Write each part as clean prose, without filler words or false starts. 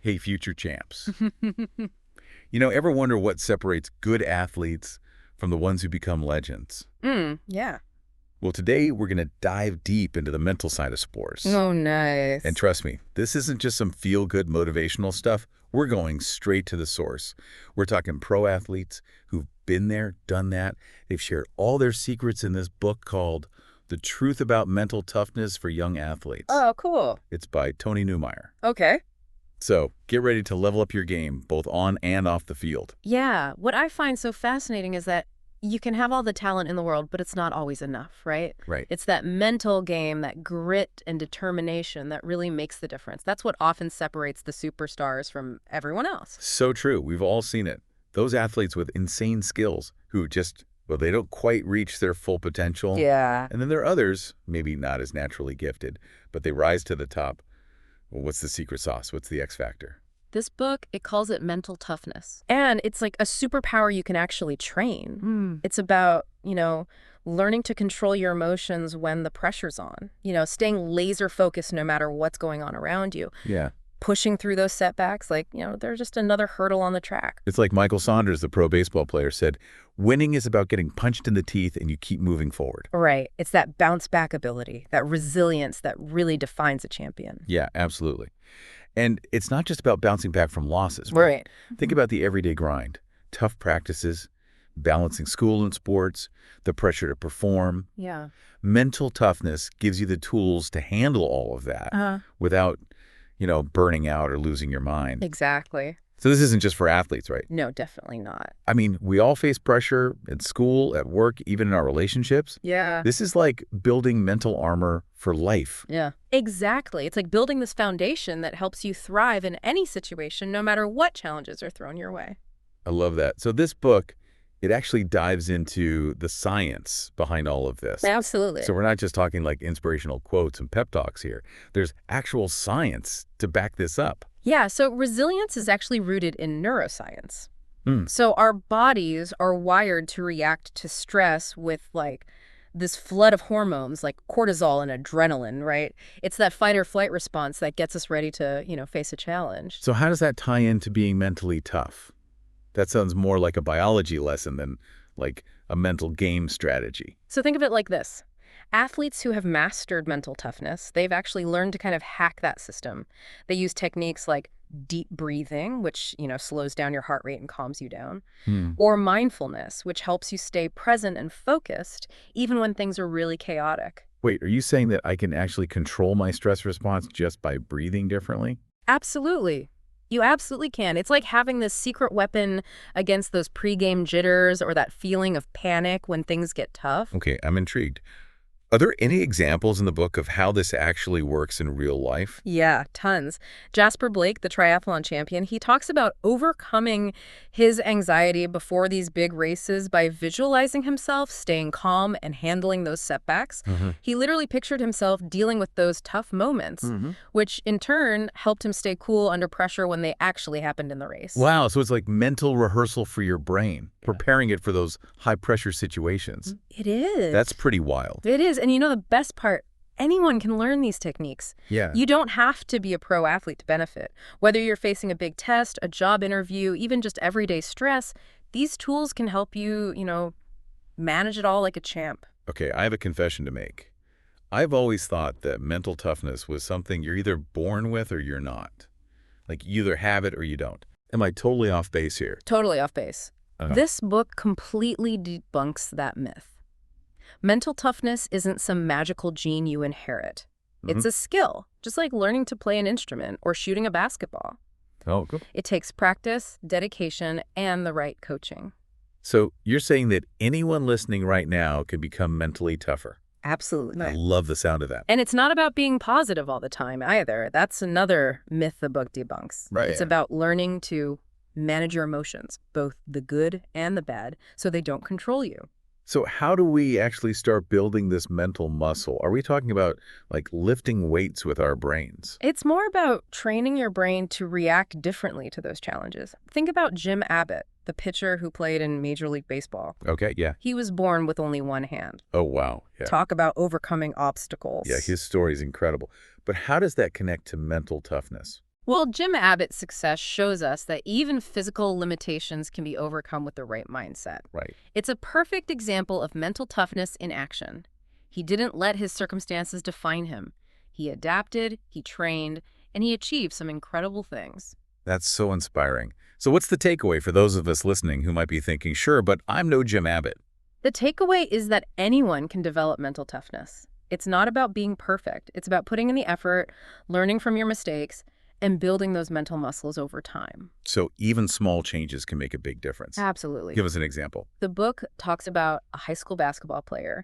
Hey, future champs. Ever wonder what separates good athletes from the ones who become legends? Yeah. Well, today we're going to dive deep into the mental side of sports. Oh, And nice. trust me, this isn't just some feel-good motivational stuff. We're going straight to the source. We're talking pro athletes who've been there, done that. They've shared all their secrets in this book called The Truth About Mental Toughness for Young Athletes. Oh, cool. It's by Tony Neumeyer. Okay. So get ready to level up your game, both on and off the field. Yeah. What I find so fascinating is that you can have all the talent in the world, but it's not always enough, right? Right. It's that mental game, that grit and determination that really makes the difference. That's what often separates the superstars from everyone else. So true. We've all seen it. Those athletes with insane skills who just, well, they don't quite reach their full potential. Yeah. And then there are others, maybe not as naturally gifted, but they rise to the top. Well, what's the secret sauce? What's the X factor? This book, it calls it mental toughness. And it's like a superpower you can actually train. It's about, learning to control your emotions when the pressure's on. Staying laser focused no matter what's going on around you. Yeah. Pushing through those setbacks, they're just another hurdle on the track. It's like Michael Saunders, the pro baseball player, said, winning is about getting punched in the teeth and you keep moving forward. Right. It's that bounce back ability, that resilience that really defines a champion. Yeah, absolutely. And it's not just about bouncing back from losses. Right. Think about the everyday grind, tough practices, balancing school and sports, the pressure to perform. Yeah. Mental toughness gives you the tools to handle all of that without, burning out or losing your mind. Exactly. So this isn't just for athletes, right? No, definitely not. I mean, we all face pressure at school, at work, even in our relationships. Yeah. This is like building mental armor for life. Yeah. Exactly. It's like building this foundation that helps you thrive in any situation, no matter what challenges are thrown your way. I love that. So this book, it actually dives into the science behind all of this. Absolutely. So we're not just talking like inspirational quotes and pep talks here. There's actual science to back this up. Yeah, so resilience is actually rooted in neuroscience. So our bodies are wired to react to stress with this flood of hormones like cortisol and adrenaline, right? It's that fight or flight response that gets us ready to, face a challenge. So how does that tie into being mentally tough? That sounds more like a biology lesson than like a mental game strategy. So think of it like this. Athletes who have mastered mental toughness, they've actually learned to kind of hack that system. They use techniques like deep breathing, which, slows down your heart rate and calms you down, or mindfulness, which helps you stay present and focused even when things are really chaotic. Wait, are you saying that I can actually control my stress response just by breathing differently? Absolutely. You absolutely can. It's like having this secret weapon against those pregame jitters or that feeling of panic when things get tough. Okay, I'm intrigued. Are there any examples in the book of how this actually works in real life? Yeah, tons. Jasper Blake, the triathlon champion, he talks about overcoming his anxiety before these big races by visualizing himself, staying calm, and handling those setbacks. He literally pictured himself dealing with those tough moments, which in turn helped him stay cool under pressure when they actually happened in the race. Wow, so it's like mental rehearsal for your brain, preparing it for those high-pressure situations. It is. That's pretty wild. It is. And the best part, anyone can learn these techniques. Yeah. You don't have to be a pro athlete to benefit. Whether you're facing a big test, a job interview, even just everyday stress, these tools can help you, manage it all like a champ. Okay, I have a confession to make. I've always thought that mental toughness was something you're either born with or you're not. Like you either have it or you don't. Am I totally off base here? Totally off base. This book completely debunks that myth. Mental toughness isn't some magical gene you inherit. It's a skill, just like learning to play an instrument or shooting a basketball. Oh, cool. It takes practice, dedication, and the right coaching. So you're saying that anyone listening right now can become mentally tougher? Absolutely. I love the sound of that. And it's not about being positive all the time either. That's another myth the book debunks. Right. It's about learning to manage your emotions, both the good and the bad, so they don't control you. So how do we actually start building this mental muscle? Are we talking about like lifting weights with our brains? It's more about training your brain to react differently to those challenges. Think about Jim Abbott, the pitcher who played in Major League Baseball. Okay, yeah. He was born with only one hand. Oh, wow. Yeah. Talk about overcoming obstacles. Yeah, his story is incredible. But how does that connect to mental toughness? Well, Jim Abbott's success shows us that even physical limitations can be overcome with the right mindset. Right. It's a perfect example of mental toughness in action. He didn't let his circumstances define him. He adapted, he trained, and he achieved some incredible things. That's so inspiring. So what's the takeaway for those of us listening who might be thinking, sure, but I'm no Jim Abbott? The takeaway is that anyone can develop mental toughness. It's not about being perfect. It's about putting in the effort, learning from your mistakes, and building those mental muscles over time. So even small changes can make a big difference. Absolutely. Give us an example. The book talks about a high school basketball player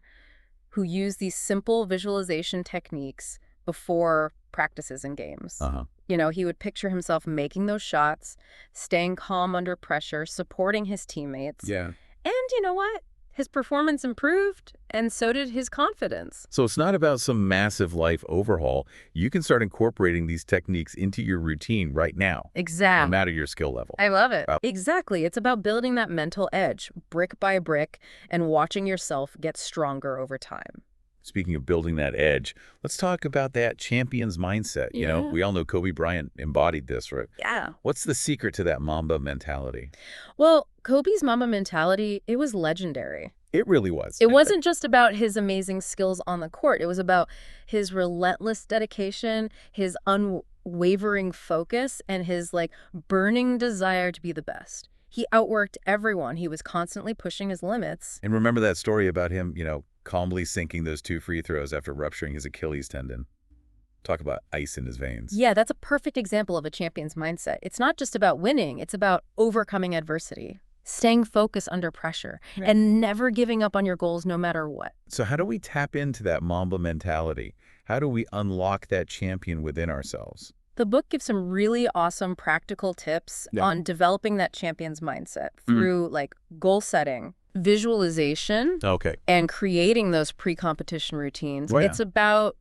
who used these simple visualization techniques before practices and games. You know, he would picture himself making those shots, staying calm under pressure, supporting his teammates. Yeah. And you know what? His performance improved, and so did his confidence. So it's not about some massive life overhaul. You can start incorporating these techniques into your routine right now, no Exactly. matter your skill level. I love it. Wow. Exactly. It's about building that mental edge, brick by brick, and watching yourself get stronger over time. Speaking of building that edge, let's talk about that champion's mindset. You know, Yeah. we all know Kobe Bryant embodied this, right? Yeah. What's the secret to that Mamba mentality? Well, Kobe's Mamba mentality, it was legendary. It really was. It wasn't just about his amazing skills on the court. It was about his relentless dedication, his unwavering focus, and his burning desire to be the best. He outworked everyone. He was constantly pushing his limits. And remember that story about him, calmly sinking those 2 free throws after rupturing his Achilles tendon? Talk about ice in his veins. Yeah, that's a perfect example of a champion's mindset. It's not just about winning. It's about overcoming adversity, staying focused under pressure, and never giving up on your goals no matter what. So how do we tap into that Mamba mentality? How do we unlock that champion within ourselves? The book gives some really awesome practical tips on developing that champion's mindset through goal setting, visualization, Okay. and creating those pre-competition routines. Oh, yeah. It's about,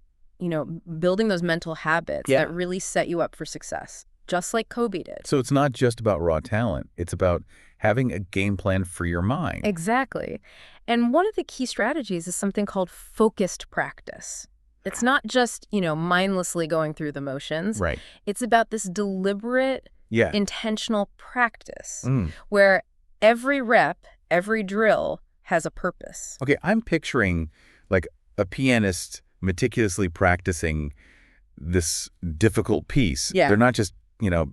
building those mental habits Yeah. that really set you up for success, just like Kobe did. So it's not just about raw talent. It's about having a game plan for your mind. Exactly. And one of the key strategies is something called focused practice. It's not just, mindlessly going through the motions. Right. It's about this deliberate, Yeah. intentional practice Mm. where every rep, every drill has a purpose. Okay, I'm picturing like a pianist meticulously practicing this difficult piece. Yeah. They're not just,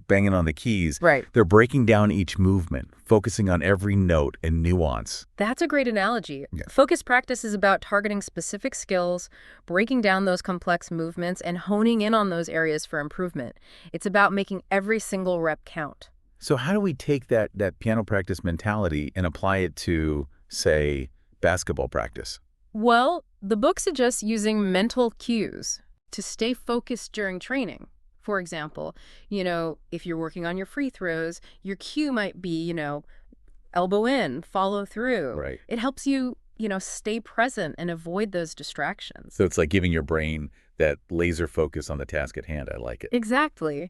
banging on the keys. Right. They're breaking down each movement, focusing on every note and nuance. That's a great analogy. Yeah. Focused practice is about targeting specific skills, breaking down those complex movements, and honing in on those areas for improvement. It's about making every single rep count. So how do we take that piano practice mentality and apply it to, say, basketball practice? Well, the book suggests using mental cues to stay focused during training. For example, if you're working on your free throws, your cue might be, elbow in, follow through. Right. It helps you, stay present and avoid those distractions. So it's like giving your brain that laser focus on the task at hand. I like it. Exactly.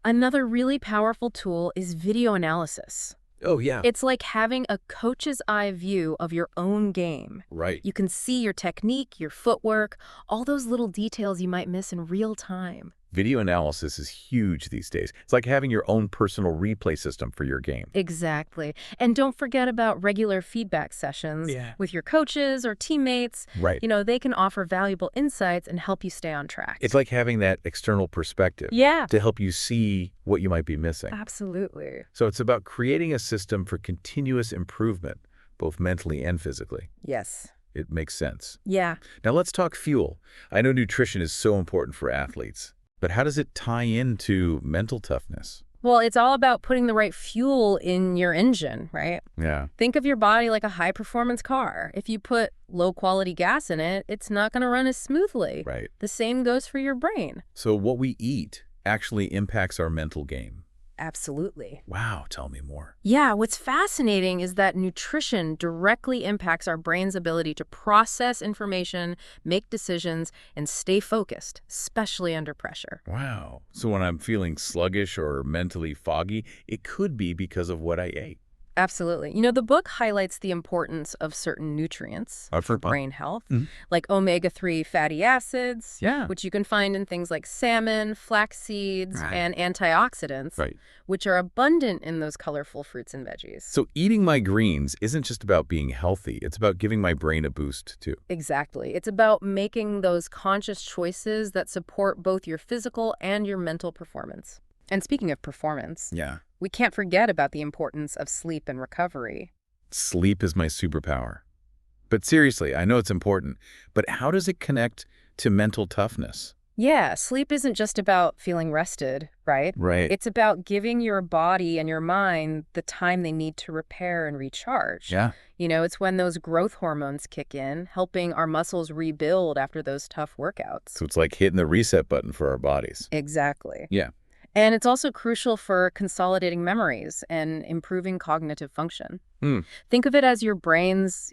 Another really powerful tool is video analysis. Oh, yeah. It's like having a coach's eye view of your own game. Right. You can see your technique, your footwork, all those little details you might miss in real time. Video analysis is huge these days. It's like having your own personal replay system for your game. Exactly. And don't forget about regular feedback sessions with your coaches or teammates. Right. They can offer valuable insights and help you stay on track. It's like having that external perspective Yeah. to help you see what you might be missing. Absolutely. So it's about creating a system for continuous improvement, both mentally and physically. Yes. It makes sense. Yeah. Now let's talk fuel. I know nutrition is so important for athletes, but how does it tie into mental toughness? Well, it's all about putting the right fuel in your engine, right? Yeah. Think of your body like a high-performance car. If you put low-quality gas in it, it's not going to run as smoothly. Right. The same goes for your brain. So what we eat actually impacts our mental game. Absolutely. Wow, tell me more. Yeah, what's fascinating is that nutrition directly impacts our brain's ability to process information, make decisions, and stay focused, especially under pressure. Wow. So when I'm feeling sluggish or mentally foggy, it could be because of what I ate. Absolutely. The book highlights the importance of certain nutrients for brain health, like omega-3 fatty acids, Yeah. which you can find in things like salmon, flax seeds, Right. and antioxidants, Right. which are abundant in those colorful fruits and veggies. So eating my greens isn't just about being healthy. It's about giving my brain a boost, too. Exactly. It's about making those conscious choices that support both your physical and your mental performance. And speaking of performance, Yeah. we can't forget about the importance of sleep and recovery. Sleep is my superpower. But seriously, I know it's important, but how does it connect to mental toughness? Yeah, sleep isn't just about feeling rested, right? Right. It's about giving your body and your mind the time they need to repair and recharge. Yeah. It's when those growth hormones kick in, helping our muscles rebuild after those tough workouts. So it's like hitting the reset button for our bodies. Exactly. Yeah. And it's also crucial for consolidating memories and improving cognitive function. Think of it as your brain's,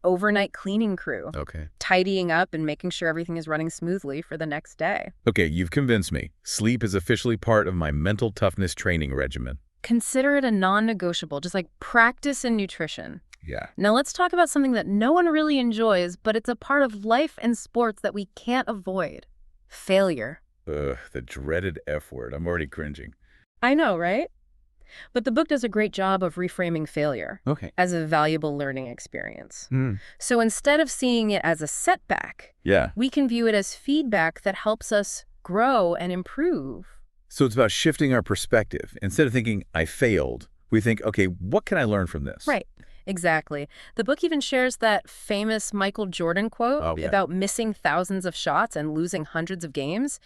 overnight cleaning crew, Okay. tidying up and making sure everything is running smoothly for the next day. Okay, you've convinced me. Sleep is officially part of my mental toughness training regimen. Consider it a non-negotiable, just like practice in nutrition. Yeah. Now let's talk about something that no one really enjoys, but it's a part of life and sports that we can't avoid. Failure. Ugh, the dreaded F word. I'm already cringing. I know, right? But the book does a great job of reframing failure Okay. as a valuable learning experience. So instead of seeing it as a setback, Yeah. we can view it as feedback that helps us grow and improve. So it's about shifting our perspective. Instead of thinking, I failed, we think, okay, what can I learn from this? Right. Exactly. The book even shares that famous Michael Jordan quote about missing thousands of shots and losing hundreds of games.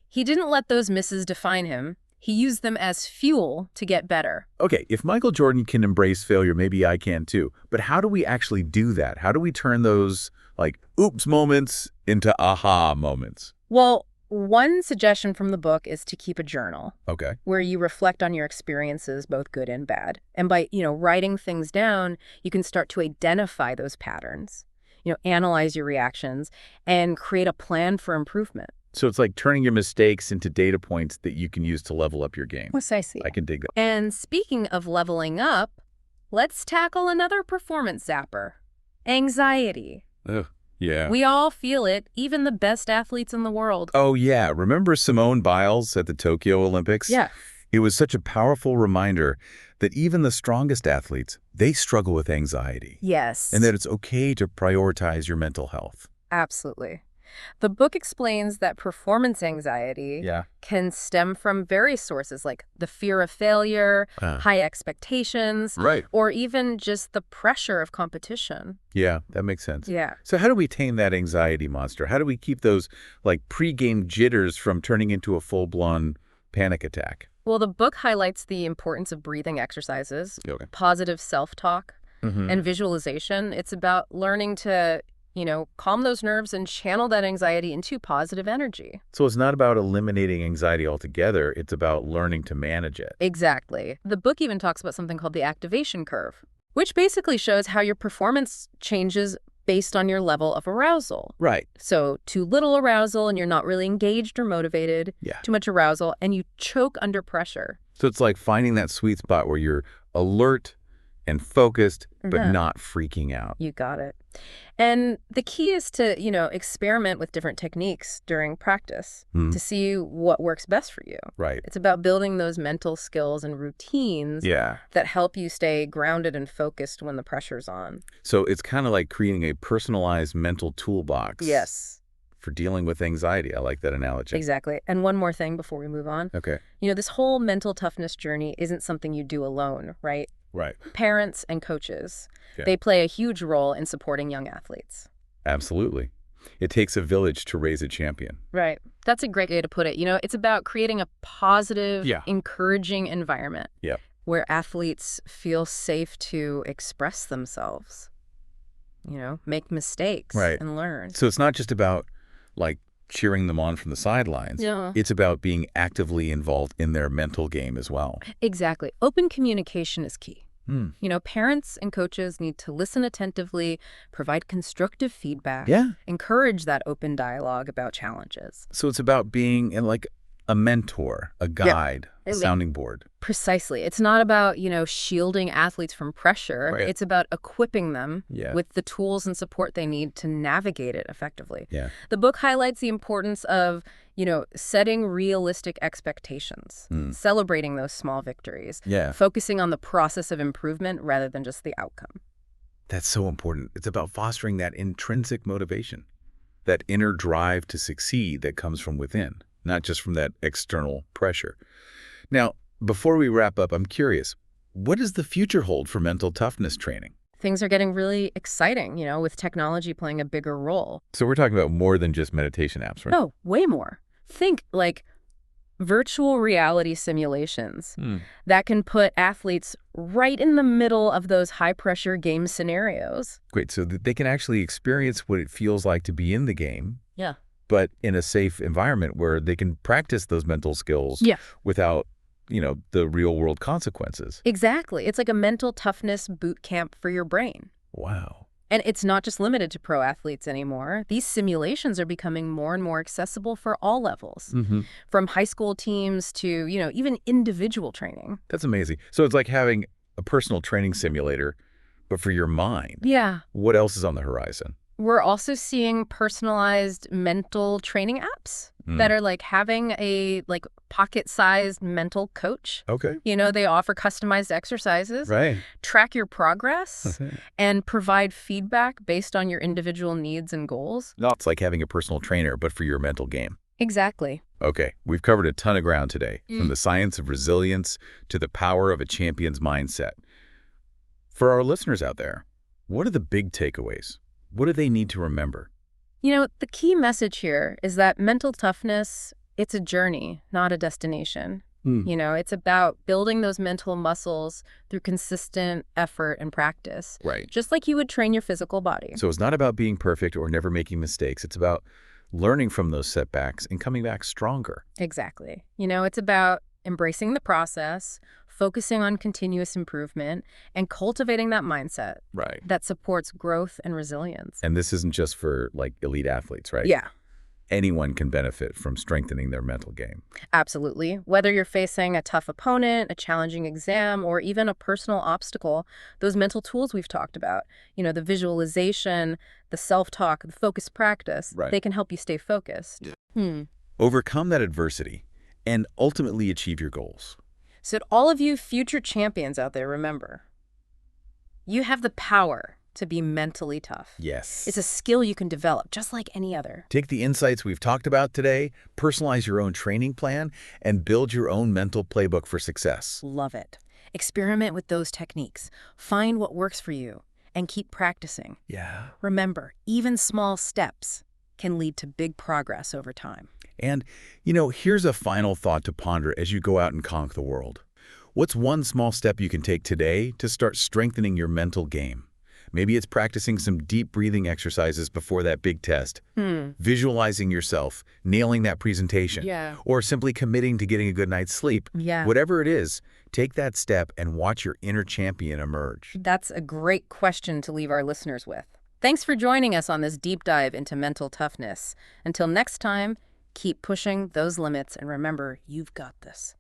He didn't let those misses define him. He used them as fuel to get better. Okay, if Michael Jordan can embrace failure, maybe I can too. But how do we actually do that? How do we turn those, like, oops moments into aha moments? Well, one suggestion from the book is to keep a journal. Okay. Where you reflect on your experiences, both good and bad. And by, writing things down, you can start to identify those patterns, analyze your reactions, and create a plan for improvement. So it's like turning your mistakes into data points that you can use to level up your game. Precisely. I can dig that. And speaking of leveling up, let's tackle another performance zapper. Anxiety. Ugh, yeah. We all feel it, even the best athletes in the world. Oh, yeah. Remember Simone Biles at the Tokyo Olympics? Yeah. It was such a powerful reminder that even the strongest athletes, they struggle with anxiety. Yes. And that it's okay to prioritize your mental health. Absolutely. The book explains that performance anxiety can stem from various sources like the fear of failure, high expectations, or even just the pressure of competition. Yeah, that makes sense. Yeah. So how do we tame that anxiety monster? How do we keep those like pre-game jitters from turning into a full-blown panic attack? Well, the book highlights the importance of breathing exercises, positive self-talk, and visualization. It's about learning to calm those nerves and channel that anxiety into positive energy. So it's not about eliminating anxiety altogether. It's about learning to manage it. Exactly. The book even talks about something called the activation curve, which basically shows how your performance changes based on your level of arousal. Right. So too little arousal and you're not really engaged or motivated. Yeah. Too much arousal and you choke under pressure. So it's like finding that sweet spot where you're alert and focused, but not freaking out. You got it. And the key is to, experiment with different techniques during practice to see what works best for you. Right. It's about building those mental skills and routines that help you stay grounded and focused when the pressure's on. So it's kind of like creating a personalized mental toolbox. Yes. For dealing with anxiety. I like that analogy. Exactly. And one more thing before we move on. Okay. This whole mental toughness journey isn't something you do alone, right? Right. Parents and coaches, they play a huge role in supporting young athletes. Absolutely. It takes a village to raise a champion. Right. That's a great way to put it. It's about creating a positive, encouraging environment where athletes feel safe to express themselves, make mistakes and learn. So it's not just about like cheering them on from the sidelines. It's about being actively involved in their mental game as well. Exactly. Open communication is key. Parents and coaches need to listen attentively, provide constructive feedback, encourage that open dialogue about challenges. So it's about being like a mentor, a guide, a sounding board. Precisely. It's not about, shielding athletes from pressure. Right. It's about equipping them Yeah. with the tools and support they need to navigate it effectively. Yeah. The book highlights the importance of, setting realistic expectations, celebrating those small victories, Yeah. focusing on the process of improvement rather than just the outcome. That's so important. It's about fostering that intrinsic motivation, that inner drive to succeed that comes from within, not just from that external pressure. Now, before we wrap up, I'm curious, what does the future hold for mental toughness training? Things are getting really exciting, with technology playing a bigger role. So we're talking about more than just meditation apps, right? No, way more. Think like virtual reality simulations that can put athletes right in the middle of those high-pressure game scenarios. Great. So that they can actually experience what it feels like to be in the game, Yeah. but in a safe environment where they can practice those mental skills Yeah. without, the real world consequences. Exactly. It's like a mental toughness boot camp for your brain. Wow. And it's not just limited to pro athletes anymore. These simulations are becoming more and more accessible for all levels, from high school teams to, even individual training. That's amazing. So it's like having a personal training simulator, but for your mind. Yeah. What else is on the horizon? We're also seeing personalized mental training apps that are like having a pocket-sized mental coach. Okay. They offer customized exercises, Right. track your progress, and provide feedback based on your individual needs and goals. No, it's like having a personal trainer, but for your mental game. Exactly. Okay, we've covered a ton of ground today, from the science of resilience to the power of a champion's mindset. For our listeners out there, what are the big takeaways? What do they need to remember? The key message here is that mental toughness, it's a journey, not a destination. It's about building those mental muscles through consistent effort and practice. Right. Just like you would train your physical body. So it's not about being perfect or never making mistakes. It's about learning from those setbacks and coming back stronger. Exactly. It's about embracing the process, focusing on continuous improvement, and cultivating that mindset Right. that supports growth and resilience. And this isn't just for elite athletes, right? Yeah, Anyone can benefit from strengthening their mental game. absolutely. Whether you're facing a tough opponent, a challenging exam, or even a personal obstacle, those mental tools we've talked about, the visualization, the self-talk, the focus practice, Right. they can help you stay focused. Overcome that adversity and ultimately achieve your goals. So to all of you future champions out there, remember, you have the power to be mentally tough. Yes. It's a skill you can develop just like any other. Take the insights we've talked about today, personalize your own training plan, and build your own mental playbook for success. Love it. Experiment with those techniques. Find what works for you and keep practicing. Yeah. Remember, even small steps can lead to big progress over time. And, here's a final thought to ponder as you go out and conquer the world. What's one small step you can take today to start strengthening your mental game? Maybe it's practicing some deep breathing exercises before that big test, visualizing yourself, nailing that presentation, Yeah. or simply committing to getting a good night's sleep. Yeah. Whatever it is, take that step and watch your inner champion emerge. That's a great question to leave our listeners with. Thanks for joining us on this deep dive into mental toughness. Until next time, keep pushing those limits and remember, you've got this.